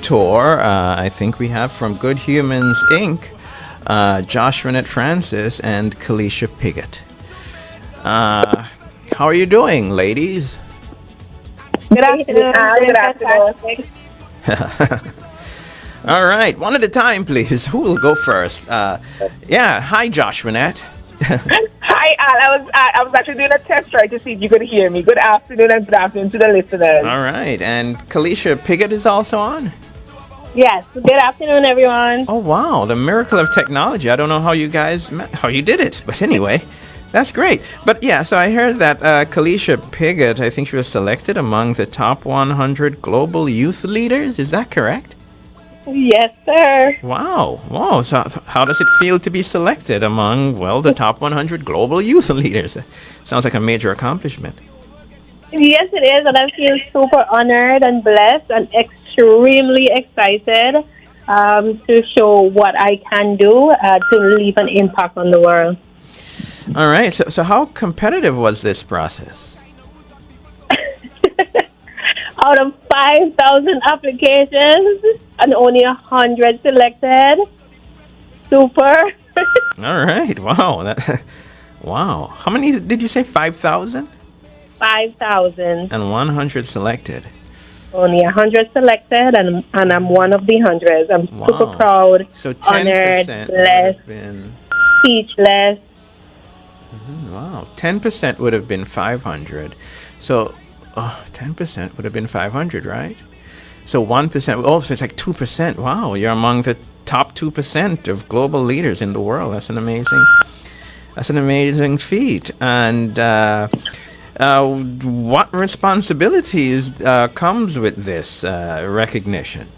tour. I think we have from Good Humans Inc. Josh Renette Francis and Kalisha Piggott. How are you doing, ladies? Good afternoon. Good afternoon. All right, one at a time, please. Who will go first? Hi, Josh Renette. Hi, Al. I was actually doing a test try to see if you could hear me. Good afternoon and good afternoon to the listeners. All right, and Kalisha Piggott is also on. Yes. Good afternoon, everyone. Oh wow, the miracle of technology. I don't know how you guys how you did it, but anyway, that's great. But yeah, so I heard that Kalisha Piggott, I think she was selected among the top 100 global youth leaders. Is that correct? Yes, sir. Wow. So how does it feel to be selected among, well, the top 100 global youth leaders? Sounds like a major accomplishment. Yes, it is, and I feel super honored and blessed and extremely excited to show what I can do to leave an impact on the world. All right. So how competitive was this process? Out of 5,000 applications and only 100 selected. Super. All right. Wow. Wow. How many did you say? 5,000? 5,000. And 100 selected. Only 100 selected, and I'm one of the hundreds. I'm super proud, so 10% honored, blessed, speechless. Wow. 10% would have been 500. So 10% would have been 500, right? So 1%, so it's like 2%. Wow, you're among the top 2% of global leaders in the world. That's an amazing feat. And what responsibilities comes with this recognition?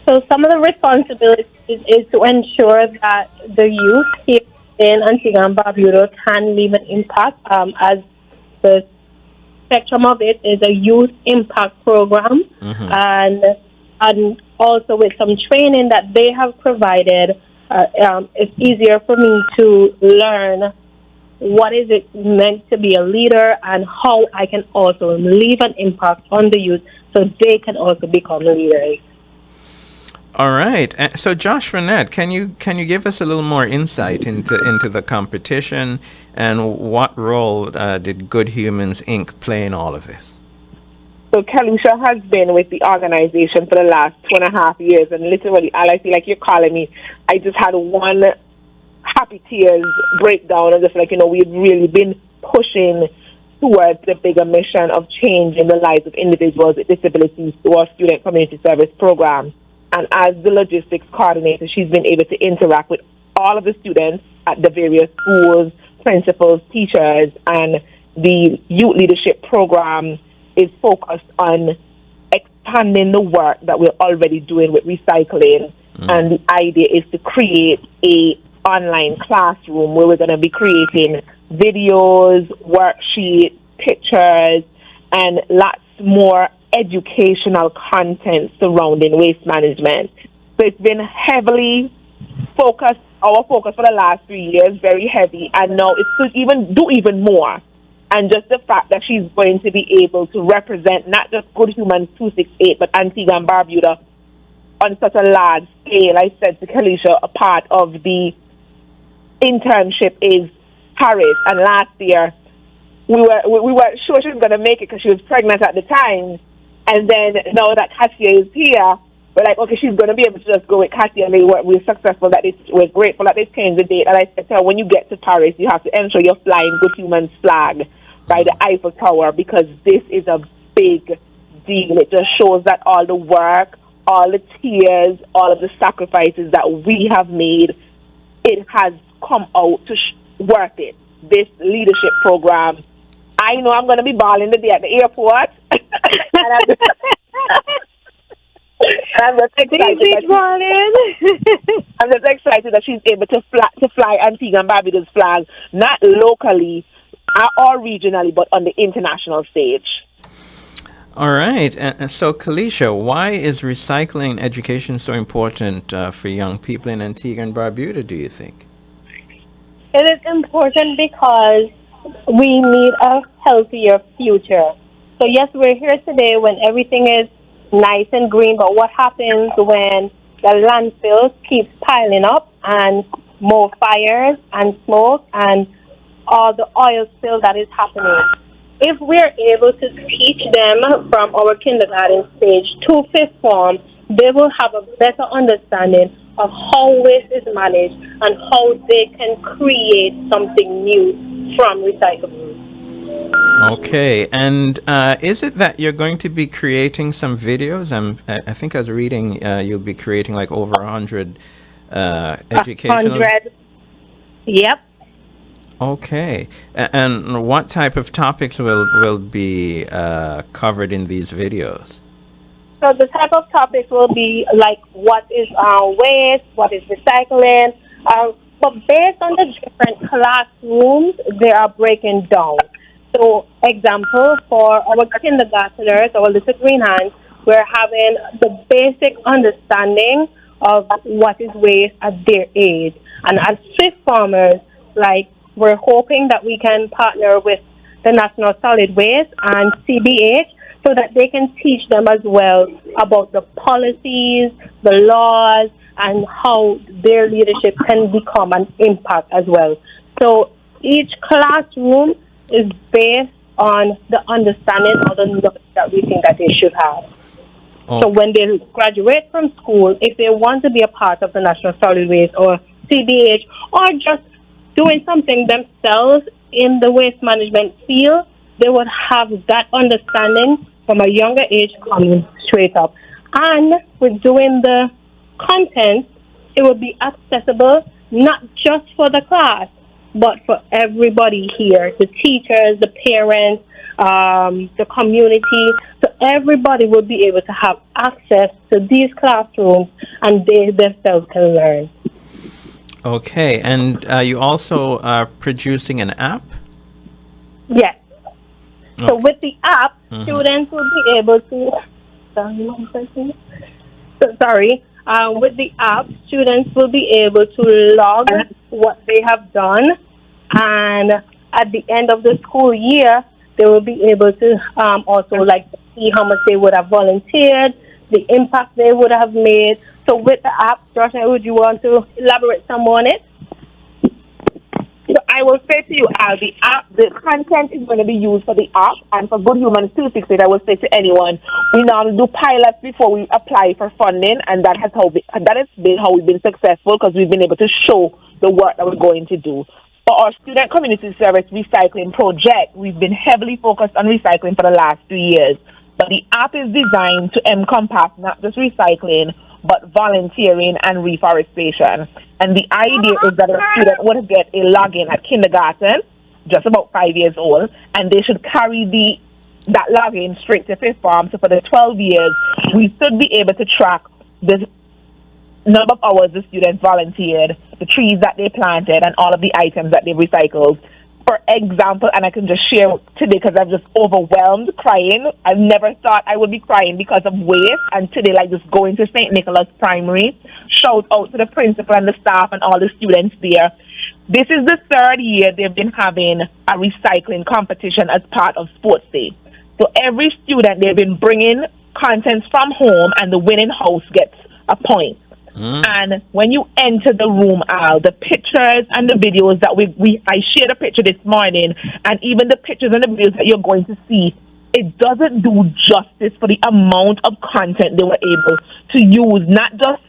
So some of the responsibilities is to ensure that the youth here in Antigua and Barbuda can leave an impact as the spectrum of it is a youth impact program, and also with some training that they have provided, it's easier for me to learn what is it meant to be a leader and how I can also leave an impact on the youth so they can also become leaders. All right. So, Josh Renette, can you give us a little more insight into the competition and what role did Good Humans Inc. play in all of this? So Kalisha has been with the organization for the last 2.5 years, and literally, Al, I feel like you're calling me. I just had one happy tears breakdown, and just like, we've really been pushing towards the bigger mission of changing the lives of individuals with disabilities through our student community service program. And as the logistics coordinator, she's been able to interact with all of the students at the various schools, principals, teachers, and the youth leadership program is focused on expanding the work that we're already doing with recycling. And the idea is to create a online classroom where we're going to be creating videos, worksheets, pictures, and lots more educational content surrounding waste management. So it's been heavily focused, our focus for the last 3 years, very heavy, and now it's to even more. And just the fact that she's going to be able to represent not just Good Humans 268, but Antigua and Barbuda on such a large scale. I said to Kalisha, a part of the internship is Paris, and last year we weren't sure she was going to make it because she was pregnant at the time. And then now that Katia is here, we're like, okay, she's going to be able to just go with Katia. And we're successful that we're grateful that they changed the date. And I said to her, when you get to Paris, you have to ensure you're flying Good Humans flag by the Eiffel Tower, because this is a big deal. It just shows that all the work, all the tears, all of the sacrifices that we have made, it has come out to worth it. This leadership program, I know I'm going to be balling the day at the airport. I'm just excited. I'm just excited that she's able to fly Antigua and Barbuda's flag, not locally or regionally, but on the international stage. All right. And so, Kalisha, why is recycling education so important for young people in Antigua and Barbuda, do you think? It is important because we need a healthier future. So yes, we're here today when everything is nice and green, but what happens when the landfills keep piling up and more fires and smoke and all the oil spill that is happening? If we're able to teach them from our kindergarten stage to fifth form, they will have a better understanding of how waste is managed and how they can create something new from recyclables. Okay, and is it that you're going to be creating some videos? I think I was reading you'll be creating like over 100 educational. 100. Yep. Okay, and what type of topics will be covered in these videos? So the type of topics will be like what is waste, what is recycling, but based on the different classrooms, they are breaking down. So, example, for our kindergarteners, our little green hands, we're having the basic understanding of what is waste at their age. And as fifth formers, like, we're hoping that we can partner with the National Solid Waste and CBH so that they can teach them as well about the policies, the laws, and how their leadership can become an impact as well. So each classroom is based on the understanding or the knowledge that we think that they should have. Oh. So when they graduate from school, if they want to be a part of the National Solid Waste or CBH or just doing something themselves in the waste management field, they would have that understanding from a younger age coming straight up. And with doing the content, it will be accessible not just for the class, but for everybody here, the teachers, the parents, the community. So everybody will be able to have access to these classrooms and they themselves can learn. Okay, and you also are producing an app? Yes. Okay. So with the app, students will be able to... with the app, students will be able to log what they have done, and at the end of the school year, they will be able to also like see how much they would have volunteered, the impact they would have made. So with the app, Joshua, would you want to elaborate some more on it? So I will say to you, Al, the app, the content is going to be used for the app, and for Good Humans 268, I will say to anyone, we now do pilots before we apply for funding, and that has been how we've been successful because we've been able to show the work that we're going to do. For our student community service recycling project, we've been heavily focused on recycling for the last 3 years, but the app is designed to encompass not just recycling, but volunteering and reforestation. And the idea is that a student would get a login at kindergarten, just about 5 years old, and they should carry that login straight to fifth form. So for the 12 years, we should be able to track the number of hours the students volunteered, the trees that they planted, and all of the items that they recycled. For example, and I can just share today because I'm just overwhelmed, crying. I never thought I would be crying because of waste. And today, like just going to St. Nicholas Primary, shout out to the principal and the staff and all the students there. This is the third year they've been having a recycling competition as part of Sports Day. So every student, they've been bringing contents from home, and the winning house gets a point. And when you enter the room, Al, the pictures and the videos that I shared a picture this morning, and even the pictures and the videos that you're going to see, it doesn't do justice for the amount of content they were able to use, not just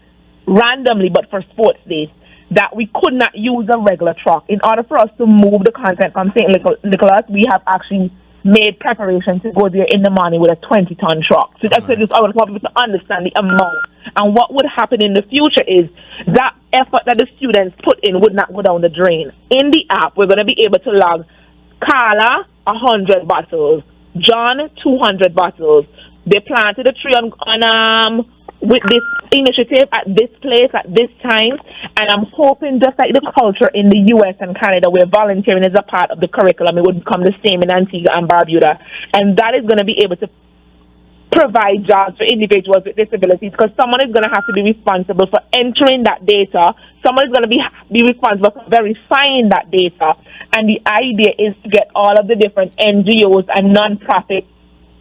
randomly, but for Sports Days, that we could not use a regular truck. In order for us to move the content from St. Nicholas, we have actually made preparations to go there in the morning with a 20-ton truck. So that's just I want people to understand the amount. And what would happen in the future is that effort that the students put in would not go down the drain. In the app, we're going to be able to log Carla 100 bottles, John 200 bottles. They planted a tree on with this initiative at this place at this time, and I'm hoping just like the culture in the U.S. and Canada where volunteering is a part of the curriculum, it would become the same in Antigua and Barbuda, and that is going to be able to provide jobs for individuals with disabilities, because someone is going to have to be responsible for entering that data, someone is going to be responsible for verifying that data, and the idea is to get all of the different NGOs and non-profit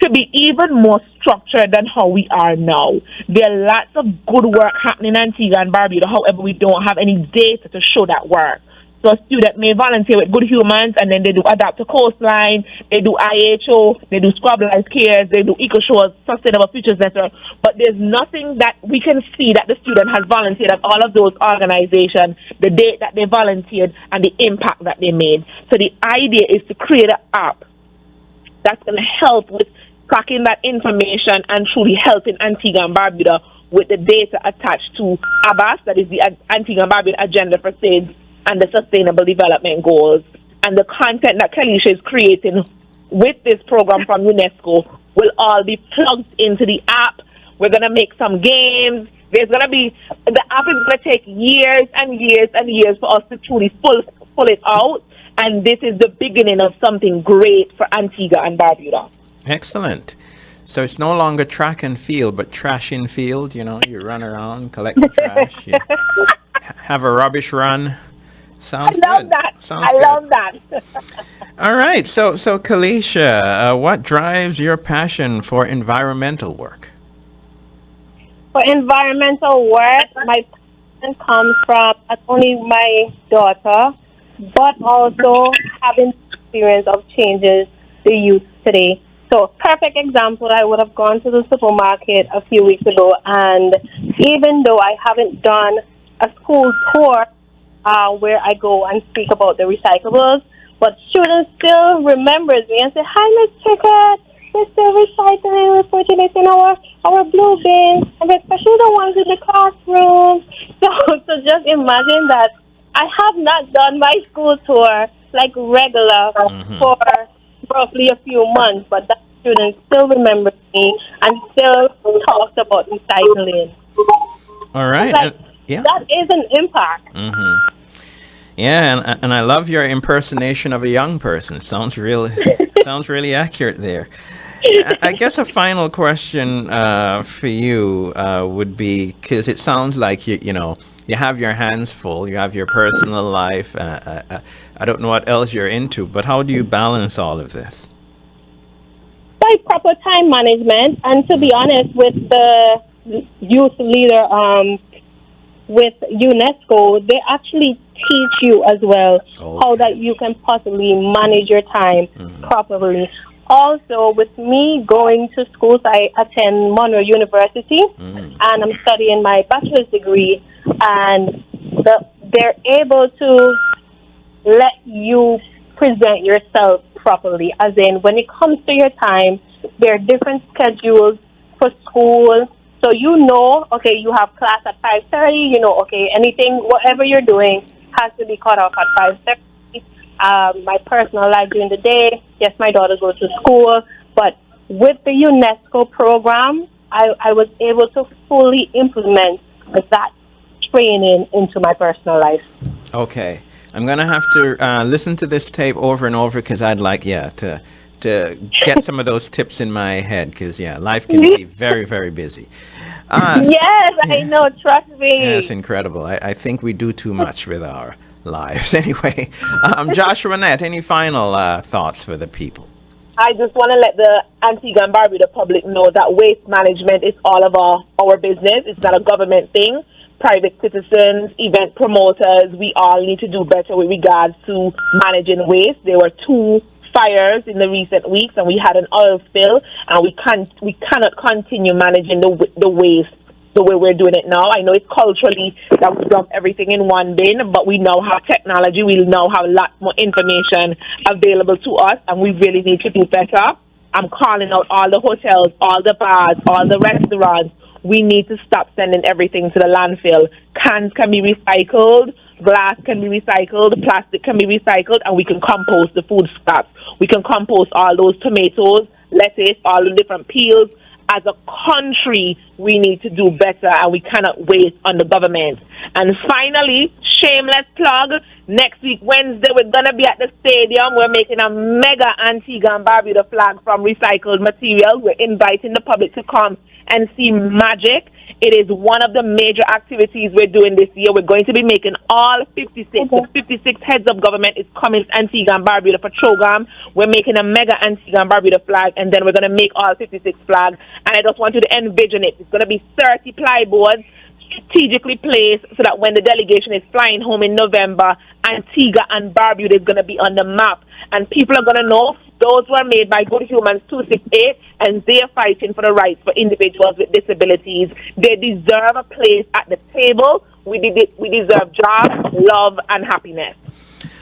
to be even more structured than how we are now. There are lots of good work happening in Antigua and Barbuda. However, we don't have any data to show that work. So a student may volunteer with Good Humans, and then they do Adapt to Coastline, they do IHO, they do Scrub Life Cares, they do Eco Shores, Sustainable Futures Network. But there's nothing that we can see that the student has volunteered at all of those organizations, the date that they volunteered, and the impact that they made. So the idea is to create an app that's going to help with tracking that information and truly helping Antigua and Barbuda with the data attached to ABAS, that is the Antigua and Barbuda Agenda for SIDS, and the Sustainable Development Goals. And the content that Kalisha is creating with this program from UNESCO will all be plugged into the app. We're going to make some games. The app is going to take years and years and years for us to truly pull it out. And this is the beginning of something great for Antigua and Barbuda. Excellent. So it's no longer track and field, but trash in field. You know, you run around, collect the trash, you have a rubbish run. Sounds I love good. that. Sounds I good. love that. All right. So Kalisha, what drives your passion for environmental work? For environmental work, my passion comes from not only my daughter, but also having experience of changes the youth today. So, perfect example, I would have gone to the supermarket a few weeks ago, and even though I haven't done a school tour where I go and speak about the recyclables, but students still remembers me and say, "Hi, Miss Trickett, we're still recycling, we're putting it in our blue bin, and especially the ones in the classroom." So just imagine that I have not done my school tour like regular for roughly a few months, but that student still remembers me and still talks about recycling. All right. Like, yeah. that is an impact. Mm-hmm. Yeah, and I love your impersonation of a young person. Sounds really accurate there. I guess a final question for you would be, because it sounds like you have your hands full, you have your personal life. I don't know what else you're into, but how do you balance all of this? By proper time management, and to be honest, with the youth leader with UNESCO, they actually teach you as well how that you can possibly manage your time properly. Also, with me going to schools, I attend Monroe University, and I'm studying my bachelor's degree, and they're able to let you present yourself properly, as in when it comes to your time, there are different schedules for school. So okay, you have class at 5:30, okay, whatever you're doing has to be cut off at 5:30. My personal life during the day, yes, my daughter goes to school, but with the UNESCO program, I was able to fully implement that training into my personal life. Okay. I'm going to have to listen to this tape over and over because I'd like, to get some of those tips in my head because, life can be very, very busy. Yes, I know. Trust me. That's incredible. I think we do too much with our lives. Anyway, Joshua Nett, any final thoughts for the people? I just want to let the Antigua and Barbuda public know that waste management is all of our business. It's not a government thing. Private citizens, event promoters, we all need to do better with regards to managing waste. There were 2 fires in the recent weeks, and we had an oil spill, and we cannot continue managing the waste the way we're doing it now. I know it's culturally that we dump everything in one bin, but we now have technology. We now have a lot more information available to us, and we really need to do better. I'm calling out all the hotels, all the bars, all the restaurants. We need to stop sending everything to the landfill. Cans can be recycled, glass can be recycled, plastic can be recycled, and we can compost the food scraps. We can compost all those tomatoes, lettuce, all the different peels. As a country, we need to do better, and we cannot waste on the government. And finally, shameless plug, next week, Wednesday, we're going to be at the stadium. We're making a mega Antigua and Barbuda flag from recycled materials. We're inviting the public to come and see magic, it is one of the major activities we're doing this year. We're going to be making all 56. The 56 heads of government is coming to Antigua and Barbuda for Chogam. We're making a mega Antigua and Barbuda flag, and then we're going to make all 56 flags. And I just want you to envision it. It's going to be 30 plyboards strategically placed so that when the delegation is flying home in November, Antigua and Barbuda is going to be on the map. And people are going to know those were made by Good Humans 268, and they're fighting for the rights for individuals with disabilities. They deserve a place at the table. We deserve jobs, love, and happiness.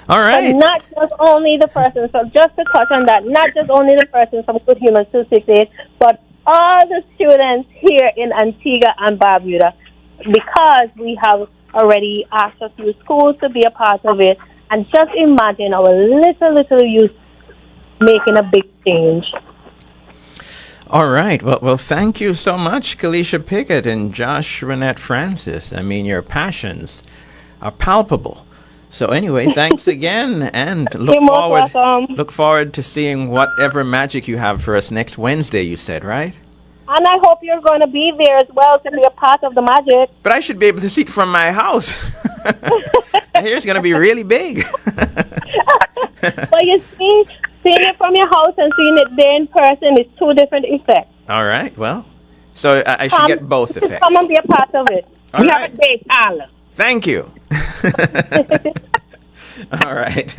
All right. But not just only the person, so just to touch on that, not just only the person from Good Humans 268, but all the students here in Antigua and Barbuda, because we have already asked a few schools to be a part of it. And just imagine our little youth making a big change. All right. Well, thank you so much, Kalisha Pickett and Josh Renette Francis. I mean, your passions are palpable. So anyway, thanks again, and look forward to seeing whatever magic you have for us next Wednesday, you said, right? And I hope you're going to be there as well to be a part of the magic. But I should be able to see it from my house. I hear it's going to be really big. But you see, seeing it from your house and seeing it there in person is two different effects. All right, well, so I should get both effects. Come and be a part of it. We have a date, Al. Thank you. All right.